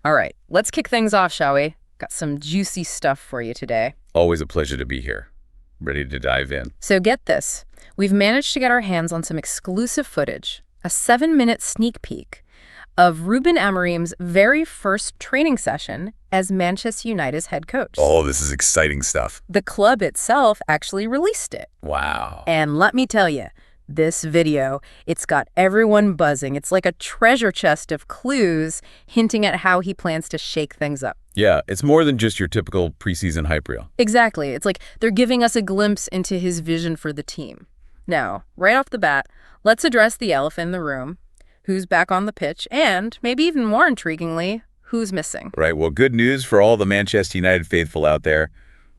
All right, let's kick things off, shall we? Got some juicy stuff for you today. Always a pleasure to be here. Ready to dive in. So get this. We've managed to get our hands on some exclusive footage, a 7-minute sneak peek of Ruben Amorim's very first training session as Manchester United's head coach. Oh, this is exciting stuff. The club itself actually released it. Wow. And let me tell you, this video, it's got everyone buzzing. It's like a treasure chest of clues hinting at how he plans to shake things up. Yeah, it's more than just your typical preseason hype reel. Exactly. It's like they're giving us a glimpse into his vision for the team. Now, right off the bat, let's address the elephant in the room. Who's back on the pitch? And, maybe even more intriguingly, who's missing? Right, well, good news for all the Manchester United faithful out there.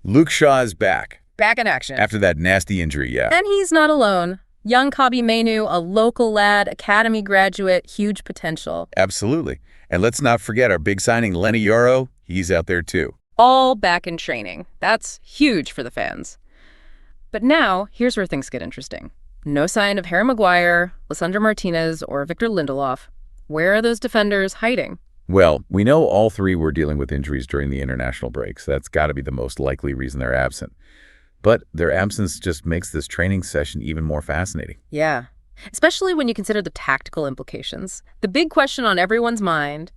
Luke Shaw is back. Back in action. After that nasty injury, yeah. And he's not alone. Young Kabi Mainu, a local lad, academy graduate, huge potential. Absolutely. And let's not forget our big signing, Lenny Yoro. He's out there too. All back in training. That's huge for the fans. But now, here's where things get interesting. No sign of Harry Maguire, Lisandro Martinez, or Victor Lindelof. Where are those defenders hiding? Well, we know all three were dealing with injuries during the international breaks. That's got to be the most likely reason they're absent. But their absence just makes this training session even more fascinating. Yeah, especially when you consider the tactical implications. The big question on everyone's mind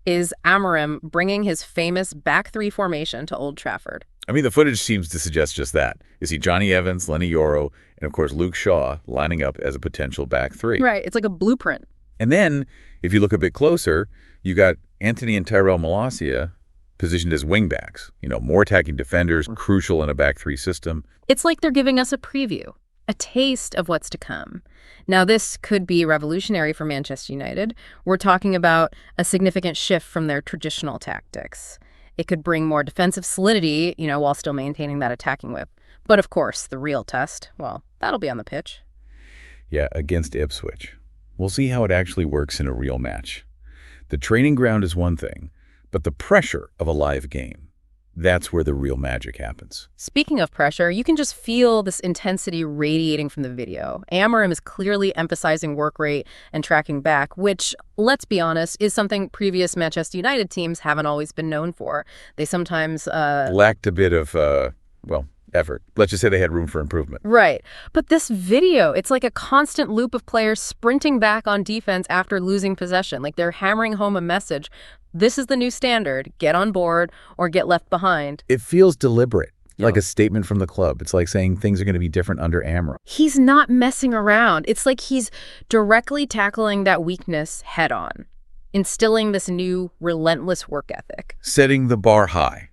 is Amorim bringing his famous back three formation to Old Trafford. I mean, the footage seems to suggest just that. You see Johnny Evans, Lenny Yoro, and of course Luke Shaw lining up as a potential back three. Right, it's like a blueprint. And then, if you look a bit closer, you got Anthony and Tyrell Malacia positioned as wingbacks. You know, more attacking defenders, crucial in a back three system. It's like they're giving us a preview, a taste of what's to come. Now, this could be revolutionary for Manchester United. We're talking about a significant shift from their traditional tactics. It could bring more defensive solidity, while still maintaining that attacking whip. But of course, the real test, well, that'll be on the pitch. Yeah, against Ipswich. We'll see how it actually works in a real match. The training ground is one thing, but the pressure of a live game, that's where the real magic happens. Speaking of pressure, you can just feel this intensity radiating from the video. Amorim is clearly emphasizing work rate and tracking back, which, let's be honest, is something previous Manchester United teams haven't always been known for. They sometimes lacked a bit of, effort. Let's just say they had room for improvement. Right. But this video, it's like a constant loop of players sprinting back on defense after losing possession. Like they're hammering home a message. This is the new standard. Get on board or get left behind. It feels deliberate, like a statement from the club. It's like saying things are going to be different under Amorim. He's not messing around. It's like he's directly tackling that weakness head on, instilling this new relentless work ethic. Setting the bar high,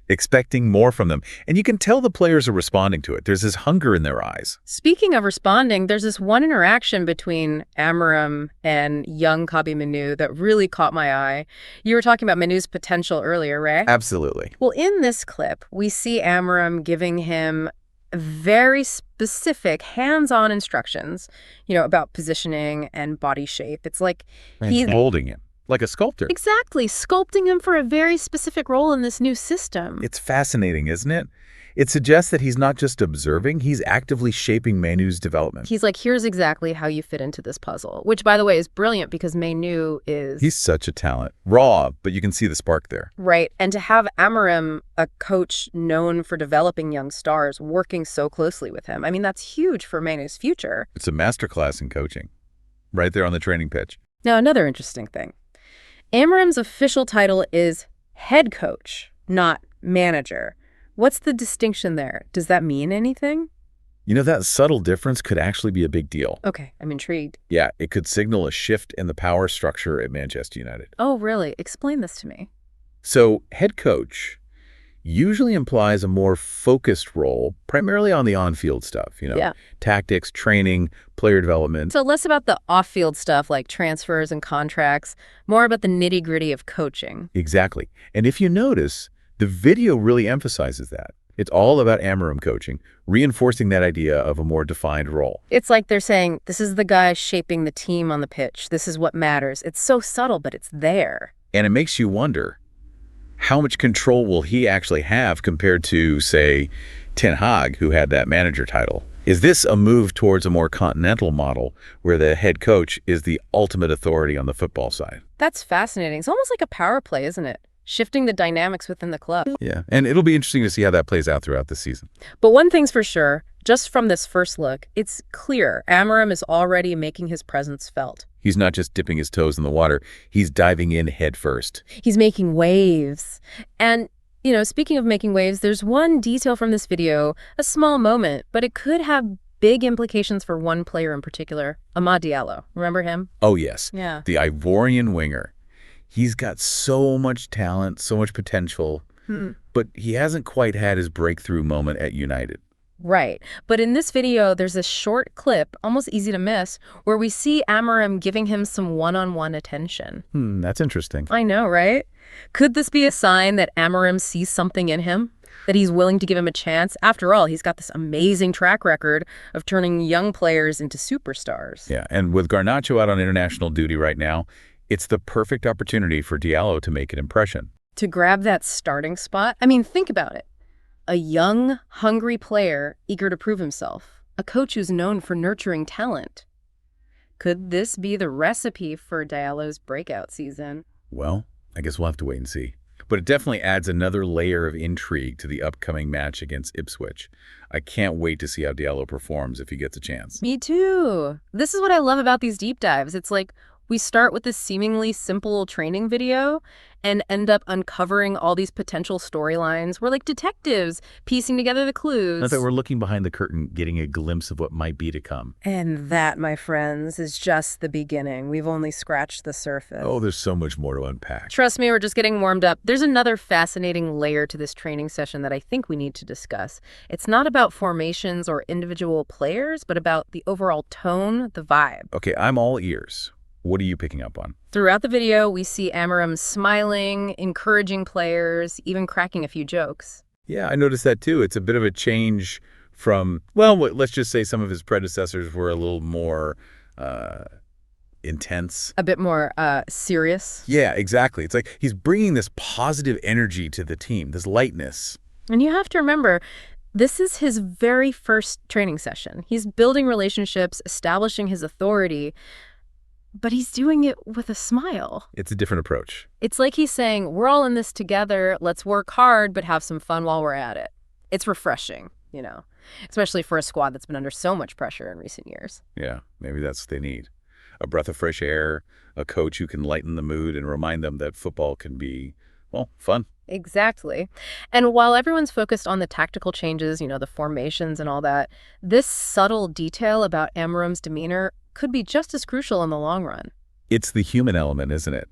expecting more from them. And you can tell the players are responding to it. There's this hunger in their eyes. Speaking of responding, there's this one interaction between Amorim and young Kabi Mainu that really caught my eye. You were talking about Manu's potential earlier, right? Absolutely. Well, in this clip, we see Amorim giving him very specific hands-on instructions, about positioning and body shape. It's like he's molding him. Like a sculptor. Exactly. Sculpting him for a very specific role in this new system. It's fascinating, isn't it? It suggests that he's not just observing, he's actively shaping Manu's development. He's like, here's exactly how you fit into this puzzle, which, by the way, is brilliant because Mainu is... He's such a talent. Raw, but you can see the spark there. Right. And to have Amorim, a coach known for developing young stars, working so closely with him, I mean, that's huge for Manu's future. It's a masterclass in coaching, right there on the training pitch. Now, another interesting thing. Amorim's official title is head coach, not manager. What's the distinction there? Does that mean anything? That subtle difference could actually be a big deal. Okay, I'm intrigued. Yeah, it could signal a shift in the power structure at Manchester United. Oh, really? Explain this to me. So, head coach usually implies a more focused role, primarily on the on-field stuff, tactics, training, player development. So less about the off-field stuff like transfers and contracts, more about the nitty-gritty of coaching. Exactly. And if you notice, the video really emphasizes that. It's all about Amorim coaching, reinforcing that idea of a more defined role. It's like they're saying, this is the guy shaping the team on the pitch. This is what matters. It's so subtle, but it's there. And it makes you wonder, how much control will he actually have compared to, say, Ten Hag, who had that manager title? Is this a move towards a more continental model where the head coach is the ultimate authority on the football side? That's fascinating. It's almost like a power play, isn't it? Shifting the dynamics within the club. Yeah, and it'll be interesting to see how that plays out throughout the season. But one thing's for sure, just from this first look, it's clear Amorim is already making his presence felt. He's not just dipping his toes in the water, he's diving in head first. He's making waves. And, speaking of making waves, there's one detail from this video, a small moment, but it could have big implications for one player in particular, Amad Diallo. Remember him? Oh, yes. Yeah. The Ivorian winger. He's got so much talent, so much potential, but he hasn't quite had his breakthrough moment at United. Right. But in this video, there's a short clip, almost easy to miss, where we see Amorim giving him some one-on-one attention. That's interesting. I know, right? Could this be a sign that Amorim sees something in him? That he's willing to give him a chance? After all, he's got this amazing track record of turning young players into superstars. Yeah, and with Garnacho out on international duty right now, it's the perfect opportunity for Diallo to make an impression. To grab that starting spot? I mean, think about it. A young, hungry player eager to prove himself. A coach who's known for nurturing talent. Could this be the recipe for Diallo's breakout season? Well, I guess we'll have to wait and see. But it definitely adds another layer of intrigue to the upcoming match against Ipswich. I can't wait to see how Diallo performs if he gets a chance. Me too. This is what I love about these deep dives. It's like we start with this seemingly simple training video and end up uncovering all these potential storylines. We're like detectives piecing together the clues. Not that we're looking behind the curtain, getting a glimpse of what might be to come. And that, my friends, is just the beginning. We've only scratched the surface. Oh, there's so much more to unpack. Trust me, we're just getting warmed up. There's another fascinating layer to this training session that I think we need to discuss. It's not about formations or individual players, but about the overall tone, the vibe. Okay, I'm all ears. What are you picking up on? Throughout the video, we see Amorim smiling, encouraging players, even cracking a few jokes. Yeah, I noticed that too. It's a bit of a change from, well, let's just say some of his predecessors were a little more intense. A bit more serious. Yeah, exactly. It's like he's bringing this positive energy to the team, this lightness. And you have to remember, this is his very first training session. He's building relationships, establishing his authority, but he's doing it with a smile. It's a different approach. It's like he's saying, we're all in this together. Let's work hard, but have some fun while we're at it. It's refreshing, especially for a squad that's been under so much pressure in recent years. Yeah, maybe that's what they need. A breath of fresh air, a coach who can lighten the mood and remind them that football can be, well, fun. Exactly. And while everyone's focused on the tactical changes, the formations and all that, this subtle detail about Amorim's demeanor could be just as crucial in the long run. It's the human element, isn't it?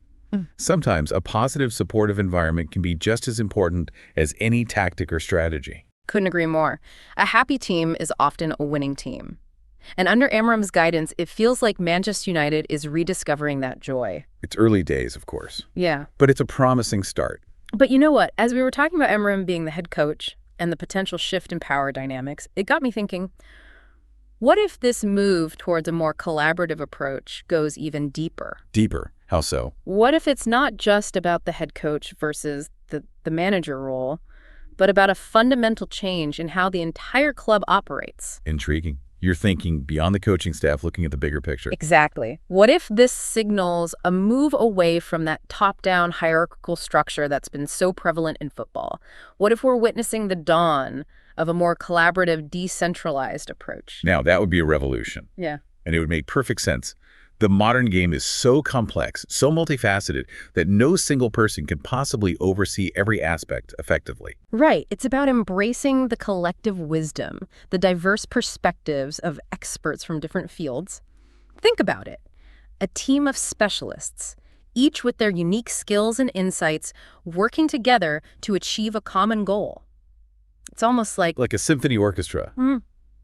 Sometimes a positive, supportive environment can be just as important as any tactic or strategy. Couldn't agree more. A happy team is often a winning team. And under Amorim's guidance, it feels like Manchester United is rediscovering that joy. It's early days, of course. Yeah. But it's a promising start. But you know what? As we were talking about Amorim being the head coach and the potential shift in power dynamics, it got me thinking, what if this move towards a more collaborative approach goes even deeper? Deeper? How so? What if it's not just about the head coach versus the manager role, but about a fundamental change in how the entire club operates? Intriguing. You're thinking beyond the coaching staff, looking at the bigger picture. Exactly. What if this signals a move away from that top-down hierarchical structure that's been so prevalent in football? What if we're witnessing the dawn of a more collaborative, decentralized approach? Now, that would be a revolution. Yeah. And it would make perfect sense. The modern game is so complex, so multifaceted, that no single person can possibly oversee every aspect effectively. Right. It's about embracing the collective wisdom, the diverse perspectives of experts from different fields. Think about it. A team of specialists, each with their unique skills and insights, working together to achieve a common goal. It's almost like a symphony orchestra.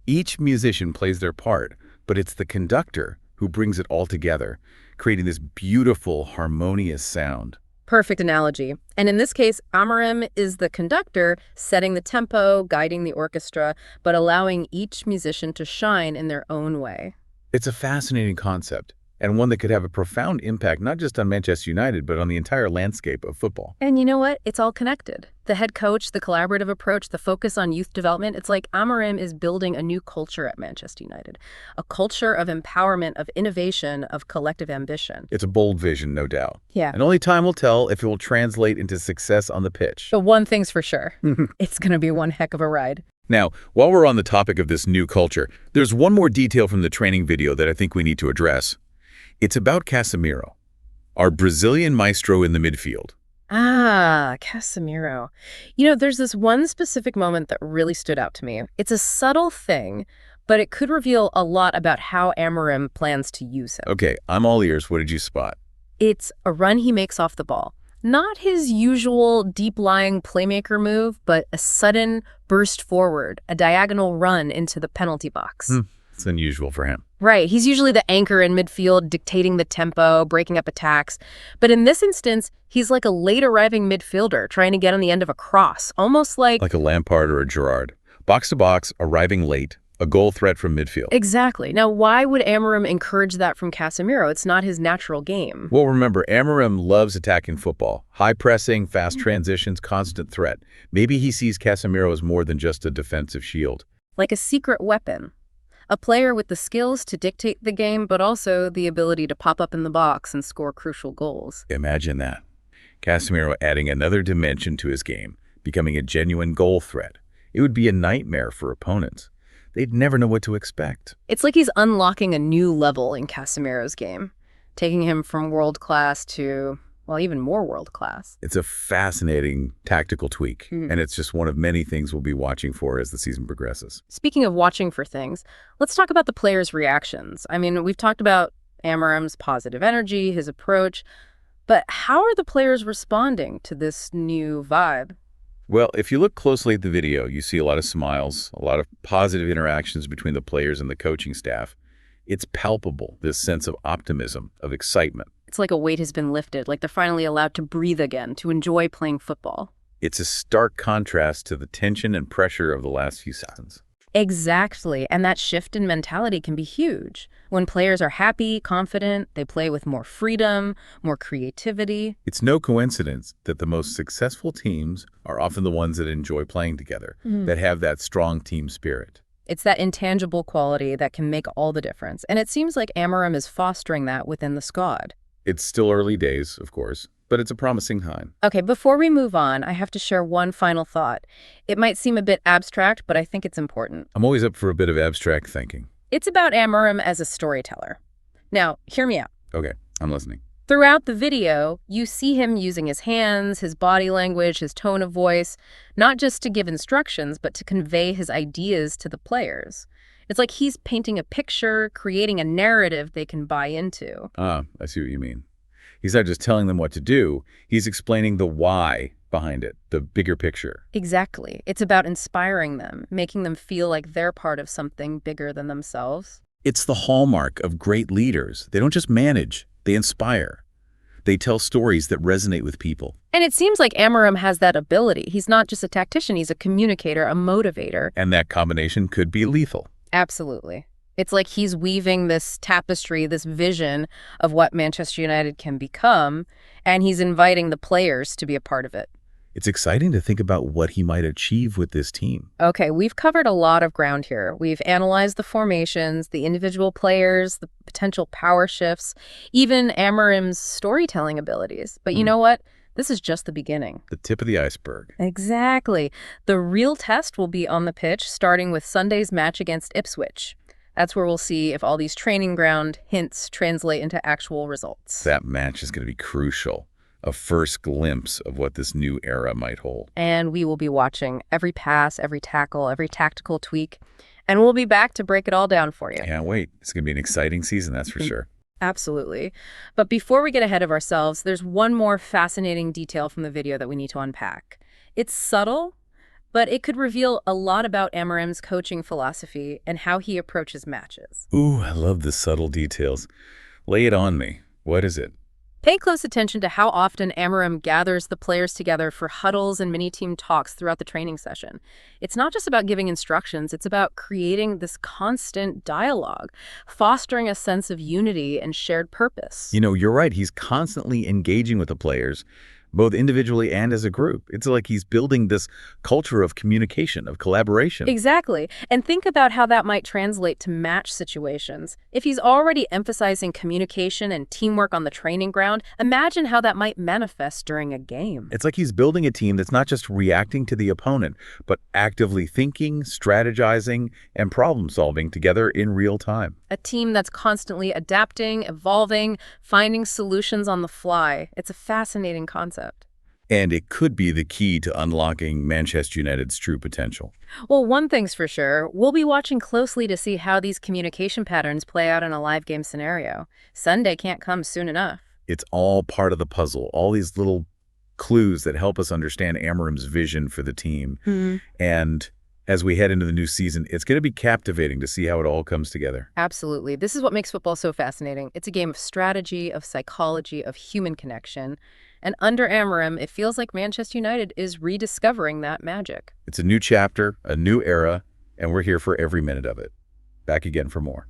Each musician plays their part, but it's the conductor who brings it all together, creating this beautiful, harmonious sound. Perfect analogy. And in this case, Amorim is the conductor, setting the tempo, guiding the orchestra, but allowing each musician to shine in their own way. It's a fascinating concept, and one that could have a profound impact not just on Manchester United, but on the entire landscape of football. And you know what? It's all connected. The head coach, the collaborative approach, the focus on youth development, it's like Amorim is building a new culture at Manchester United, a culture of empowerment, of innovation, of collective ambition. It's a bold vision, no doubt. Yeah. And only time will tell if it will translate into success on the pitch. But one thing's for sure, it's going to be one heck of a ride. Now, while we're on the topic of this new culture, there's one more detail from the training video that I think we need to address. It's about Casemiro, our Brazilian maestro in the midfield. Ah, Casemiro. There's this one specific moment that really stood out to me. It's a subtle thing, but it could reveal a lot about how Amorim plans to use him. Okay, I'm all ears. What did you spot? It's a run he makes off the ball. Not his usual deep-lying playmaker move, but a sudden burst forward, a diagonal run into the penalty box. It's unusual for him. Right. He's usually the anchor in midfield, dictating the tempo, breaking up attacks. But in this instance, he's like a late-arriving midfielder trying to get on the end of a cross, almost like a Lampard or a Gerrard. Box to box, arriving late, a goal threat from midfield. Exactly. Now, why would Amorim encourage that from Casemiro? It's not his natural game. Well, remember, Amorim loves attacking football. High pressing, fast transitions, constant threat. Maybe he sees Casemiro as more than just a defensive shield. Like a secret weapon. A player with the skills to dictate the game, but also the ability to pop up in the box and score crucial goals. Imagine that. Casemiro adding another dimension to his game, becoming a genuine goal threat. It would be a nightmare for opponents. They'd never know what to expect. It's like he's unlocking a new level in Casemiro's game, taking him from world-class to, well, even more world-class. It's a fascinating tactical tweak, and it's just one of many things we'll be watching for as the season progresses. Speaking of watching for things, let's talk about the players' reactions. I mean, we've talked about Amorim's positive energy, his approach, but how are the players responding to this new vibe? Well, if you look closely at the video, you see a lot of smiles, a lot of positive interactions between the players and the coaching staff. It's palpable, this sense of optimism, of excitement. It's like a weight has been lifted, like they're finally allowed to breathe again, to enjoy playing football. It's a stark contrast to the tension and pressure of the last few seasons. Exactly, and that shift in mentality can be huge. When players are happy, confident, they play with more freedom, more creativity. It's no coincidence that the most successful teams are often the ones that enjoy playing together, that have that strong team spirit. It's that intangible quality that can make all the difference, and it seems like Amorim is fostering that within the squad. It's still early days, of course, but it's a promising sign. Okay, before we move on, I have to share one final thought. It might seem a bit abstract, but I think it's important. I'm always up for a bit of abstract thinking. It's about Amorim as a storyteller. Now, hear me out. Okay, I'm listening. Throughout the video, you see him using his hands, his body language, his tone of voice, not just to give instructions, but to convey his ideas to the players. It's like he's painting a picture, creating a narrative they can buy into. Ah, I see what you mean. He's not just telling them what to do, he's explaining the why behind it, the bigger picture. Exactly. It's about inspiring them, making them feel like they're part of something bigger than themselves. It's the hallmark of great leaders. They don't just manage, they inspire. They tell stories that resonate with people. And it seems like Amorim has that ability. He's not just a tactician, he's a communicator, a motivator. And that combination could be lethal. Absolutely. It's like he's weaving this tapestry, this vision of what Manchester United can become, and he's inviting the players to be a part of it. It's exciting to think about what he might achieve with this team. Okay, we've covered a lot of ground here. We've analyzed the formations, the individual players, the potential power shifts, even Amorim's storytelling abilities. But you know what? This is just the beginning. The tip of the iceberg. Exactly. The real test will be on the pitch, starting with Sunday's match against Ipswich. That's where we'll see if all these training ground hints translate into actual results. That match is going to be crucial. A first glimpse of what this new era might hold. And we will be watching every pass, every tackle, every tactical tweak. And we'll be back to break it all down for you. Can't wait. It's going to be an exciting season, that's for sure. Absolutely. But before we get ahead of ourselves, there's one more fascinating detail from the video that we need to unpack. It's subtle, but it could reveal a lot about Amorim's coaching philosophy and how he approaches matches. Ooh, I love the subtle details. Lay it on me. What is it? Pay close attention to how often Amorim gathers the players together for huddles and mini-team talks throughout the training session. It's not just about giving instructions, it's about creating this constant dialogue, fostering a sense of unity and shared purpose. You know, you're right. He's constantly engaging with the players, both individually and as a group. It's like he's building this culture of communication, of collaboration. Exactly. And think about how that might translate to match situations. If he's already emphasizing communication and teamwork on the training ground, imagine how that might manifest during a game. It's like he's building a team that's not just reacting to the opponent, but actively thinking, strategizing, and problem-solving together in real time. A team that's constantly adapting, evolving, finding solutions on the fly. It's a fascinating concept. And it could be the key to unlocking Manchester United's true potential. Well, one thing's for sure, we'll be watching closely to see how these communication patterns play out in a live game scenario. Sunday can't come soon enough. It's all part of the puzzle, all these little clues that help us understand Amorim's vision for the team. And as we head into the new season, it's going to be captivating to see how it all comes together. Absolutely. This is what makes football so fascinating. It's a game of strategy, of psychology, of human connection. And under Amorim, it feels like Manchester United is rediscovering that magic. It's a new chapter, a new era, and we're here for every minute of it. Back again for more.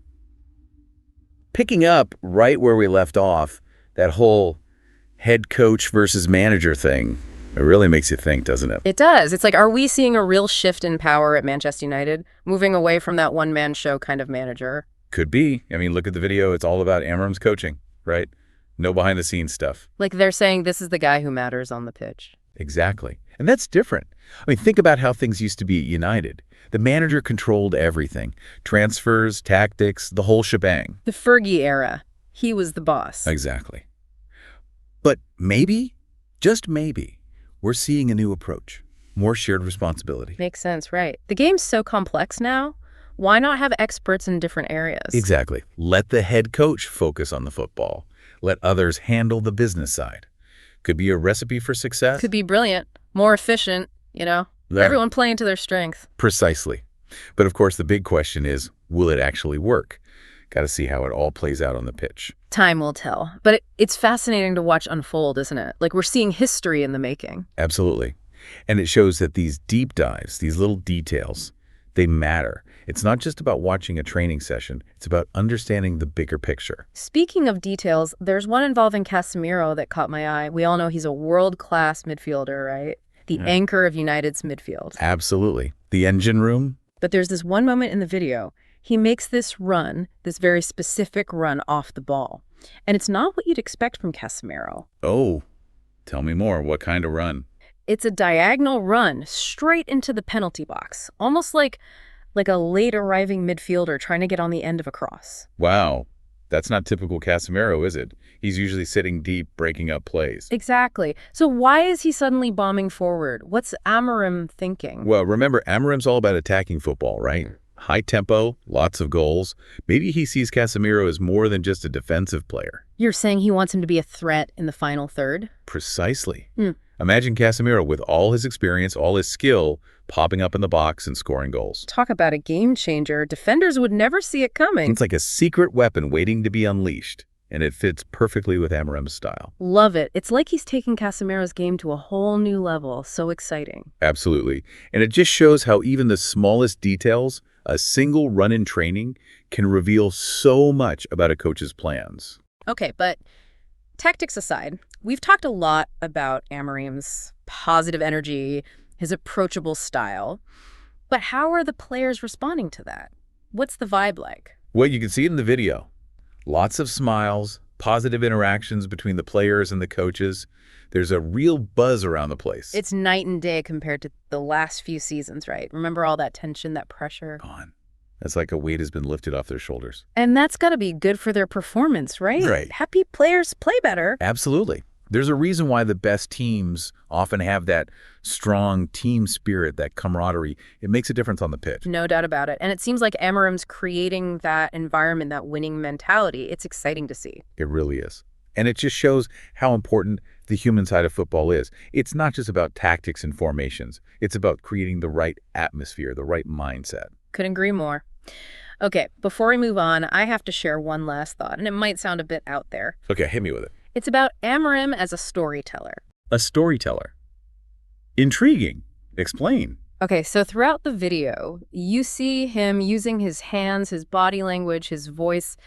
Picking up right where we left off, that whole head coach versus manager thing, it really makes you think, doesn't it? It does. It's like, are we seeing a real shift in power at Manchester United, moving away from that one-man show kind of manager? Could be. I mean, look at the video. It's all about Amorim's coaching, right? No behind-the-scenes stuff. Like they're saying this is the guy who matters on the pitch. Exactly. And that's different. I mean, think about how things used to be at United. The manager controlled everything. Transfers, tactics, the whole shebang. The Fergie era. He was the boss. Exactly. But maybe, just maybe, we're seeing a new approach. More shared responsibility. Makes sense, right. The game's so complex now. Why not have experts in different areas? Exactly. Let the head coach focus on the football. Let others handle the business side. Could be a recipe for success. Could be brilliant, more efficient, Everyone playing to their strength. Precisely. But of course, the big question is, will it actually work? Got to see how it all plays out on the pitch. Time will tell. But it's fascinating to watch unfold, isn't it? Like we're seeing history in the making. Absolutely. And it shows that these deep dives, these little details, they matter. It's not just about watching a training session. It's about understanding the bigger picture. Speaking of details, there's one involving Casemiro that caught my eye. We all know he's a world-class midfielder, right? The anchor of United's midfield. Absolutely. The engine room. But there's this one moment in the video. He makes this run, this very specific run off the ball. And it's not what you'd expect from Casemiro. Oh, tell me more. What kind of run? It's a diagonal run straight into the penalty box, almost like a late arriving midfielder trying to get on the end of a cross. Wow. That's not typical Casemiro, is it? He's usually sitting deep, breaking up plays. Exactly. So why is he suddenly bombing forward? What's Amorim thinking? Well, remember, Amorim's all about attacking football, right? High tempo, lots of goals. Maybe he sees Casemiro as more than just a defensive player. You're saying he wants him to be a threat in the final third? Precisely. Imagine Casemiro with all his experience, all his skill, popping up in the box and scoring goals. Talk about a game changer. Defenders would never see it coming. It's like a secret weapon waiting to be unleashed, and it fits perfectly with Amorim's style. Love it. It's like he's taking Casemiro's game to a whole new level. So exciting. Absolutely. And it just shows how even the smallest details, a single run in training, can reveal so much about a coach's plans. Okay, but tactics aside, we've talked a lot about Amorim's positive energy, his approachable style. But how are the players responding to that? What's the vibe like? Well, you can see it in the video. Lots of smiles, positive interactions between the players and the coaches. There's a real buzz around the place. It's night and day compared to the last few seasons, right? Remember all that tension, that pressure? Gone. It's like a weight has been lifted off their shoulders. And that's got to be good for their performance, right? Right. Happy players play better. Absolutely. There's a reason why the best teams often have that strong team spirit, that camaraderie. It makes a difference on the pitch. No doubt about it. And it seems like Amorim's creating that environment, that winning mentality. It's exciting to see. It really is. And it just shows how important the human side of football is. It's not just about tactics and formations. It's about creating the right atmosphere, the right mindset. Couldn't agree more. Okay, before we move on, I have to share one last thought, and it might sound a bit out there. Okay, hit me with it. It's about Amorim as a storyteller. A storyteller. Intriguing. Explain. Okay, so throughout the video, you see him using his hands, his body language, his voice,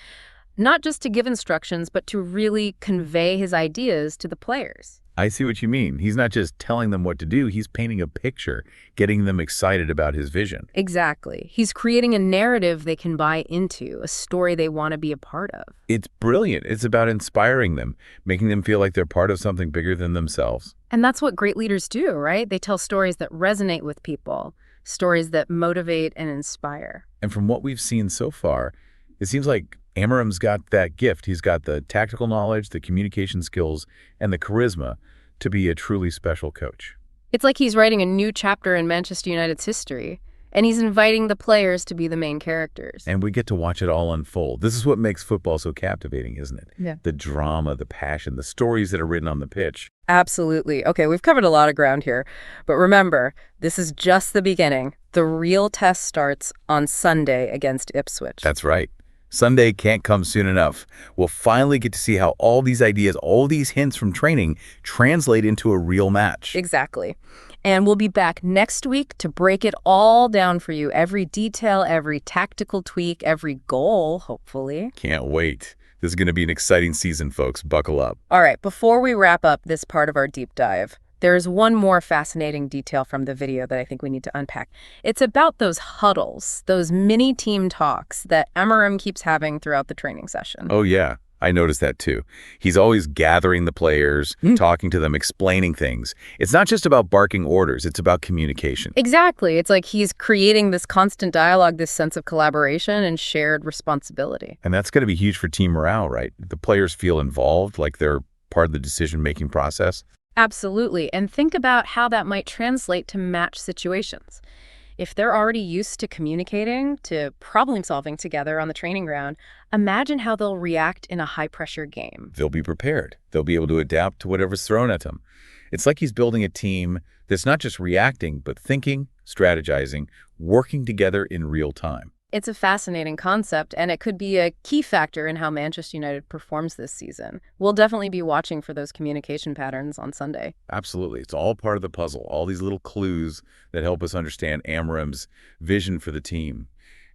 not just to give instructions, but to really convey his ideas to the players. I see what you mean. He's not just telling them what to do, he's painting a picture, getting them excited about his vision. Exactly. He's creating a narrative they can buy into, a story they want to be a part of. It's brilliant. It's about inspiring them, making them feel like they're part of something bigger than themselves. And that's what great leaders do, right? They tell stories that resonate with people, stories that motivate and inspire. And from what we've seen so far, it seems like Amorim's got that gift. He's got the tactical knowledge, the communication skills, and the charisma to be a truly special coach. It's like he's writing a new chapter in Manchester United's history, and he's inviting the players to be the main characters. And we get to watch it all unfold. This is what makes football so captivating, isn't it? Yeah. The drama, the passion, the stories that are written on the pitch. Absolutely. Okay, we've covered a lot of ground here. But remember, this is just the beginning. The real test starts on Sunday against Ipswich. That's right. Sunday can't come soon enough. We'll finally get to see how all these ideas, all these hints from training translate into a real match. Exactly. And we'll be back next week to break it all down for you. Every detail, every tactical tweak, every goal, hopefully. Can't wait. This is going to be an exciting season, folks. Buckle up. All right, before we wrap up this part of our deep dive, there's one more fascinating detail from the video that I think we need to unpack. It's about those huddles, those mini team talks that Amorim keeps having throughout the training session. Oh, yeah. I noticed that too. He's always gathering the players, talking to them, explaining things. It's not just about barking orders, it's about communication. Exactly. It's like he's creating this constant dialogue, this sense of collaboration and shared responsibility. And that's going to be huge for team morale, right? The players feel involved, like they're part of the decision-making process. Absolutely. And think about how that might translate to match situations. If they're already used to communicating, to problem solving together on the training ground, imagine how they'll react in a high-pressure game. They'll be prepared. They'll be able to adapt to whatever's thrown at them. It's like he's building a team that's not just reacting, but thinking, strategizing, working together in real time. It's a fascinating concept, and it could be a key factor in how Manchester United performs this season. We'll definitely be watching for those communication patterns on Sunday. Absolutely. It's all part of the puzzle, all these little clues that help us understand Amorim's vision for the team.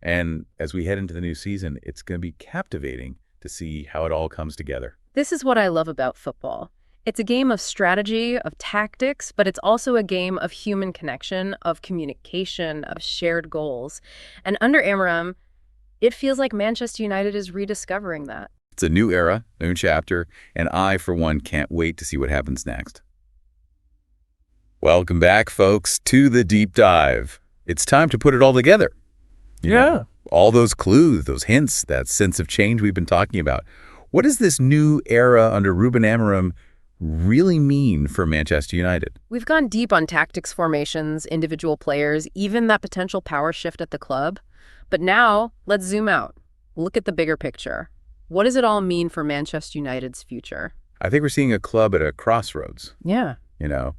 And as we head into the new season, it's going to be captivating to see how it all comes together. This is what I love about football. It's a game of strategy, of tactics, but it's also a game of human connection, of communication, of shared goals. And under Amorim, it feels like Manchester United is rediscovering that. It's a new era, new chapter, and I, for one, can't wait to see what happens next. Welcome back, folks, to the deep dive. It's time to put it all together. You know, all those clues, those hints, that sense of change we've been talking about. What does this new era under Ruben Amorim really mean for Manchester United? We've gone deep on tactics, formations, individual players, even that potential power shift at the club. But now, let's zoom out. Look at the bigger picture. What does it all mean for Manchester United's future? I think we're seeing a club at a crossroads. Yeah. You know,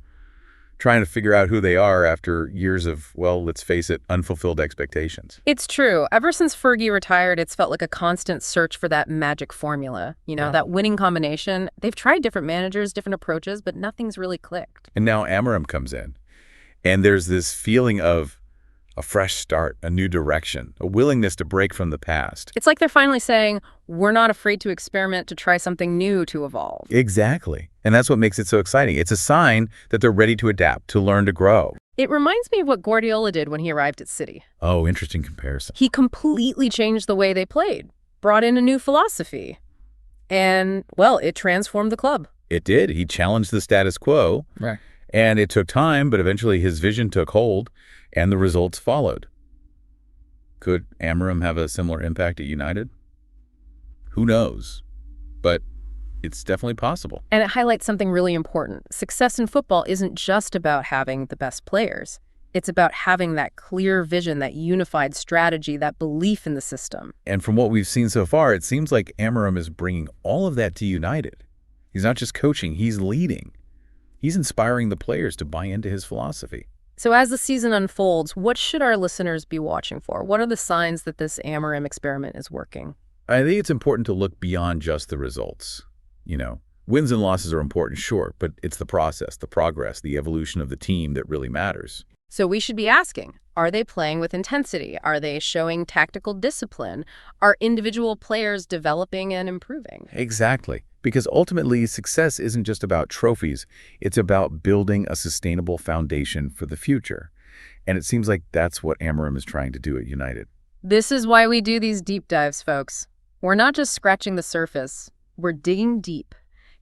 trying to figure out who they are after years of, well, let's face it, unfulfilled expectations. It's true. Ever since Fergie retired, it's felt like a constant search for that magic formula, that winning combination. They've tried different managers, different approaches, but nothing's really clicked. And now Amorim comes in, and there's this feeling of a fresh start, a new direction, a willingness to break from the past. It's like they're finally saying, we're not afraid to experiment, to try something new, to evolve. Exactly. And that's what makes it so exciting. It's a sign that they're ready to adapt, to learn, to grow. It reminds me of what Guardiola did when he arrived at City. Oh, interesting comparison. He completely changed the way they played, brought in a new philosophy. And, well, it transformed the club. It did. He challenged the status quo. Right. And it took time, but eventually his vision took hold, and the results followed. Could Amorim have a similar impact at United? Who knows? But it's definitely possible. And it highlights something really important. Success in football isn't just about having the best players. It's about having that clear vision, that unified strategy, that belief in the system. And from what we've seen so far, it seems like Amorim is bringing all of that to United. He's not just coaching, he's leading. He's inspiring the players to buy into his philosophy. So as the season unfolds, what should our listeners be watching for? What are the signs that this Amorim experiment is working? I think it's important to look beyond just the results. Wins and losses are important, sure, but it's the process, the progress, the evolution of the team that really matters. So we should be asking, are they playing with intensity? Are they showing tactical discipline? Are individual players developing and improving? Exactly. Because ultimately, success isn't just about trophies, it's about building a sustainable foundation for the future. And it seems like that's what Amorim is trying to do at United. This is why we do these deep dives, folks. We're not just scratching the surface. We're digging deep,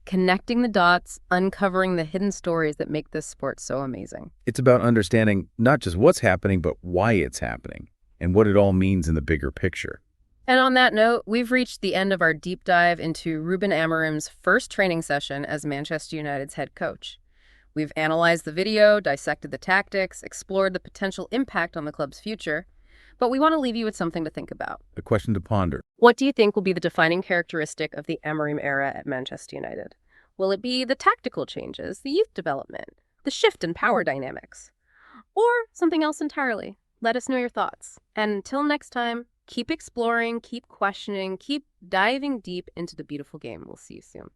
connecting the dots, uncovering the hidden stories that make this sport so amazing. It's about understanding not just what's happening, but why it's happening and what it all means in the bigger picture. And on that note, we've reached the end of our deep dive into Ruben Amorim's first training session as Manchester United's head coach. We've analyzed the video, dissected the tactics, explored the potential impact on the club's future, but we want to leave you with something to think about. A question to ponder. What do you think will be the defining characteristic of the Amorim era at Manchester United? Will it be the tactical changes, the youth development, the shift in power dynamics, or something else entirely? Let us know your thoughts. And until next time, keep exploring, keep questioning, keep diving deep into the beautiful game. We'll see you soon.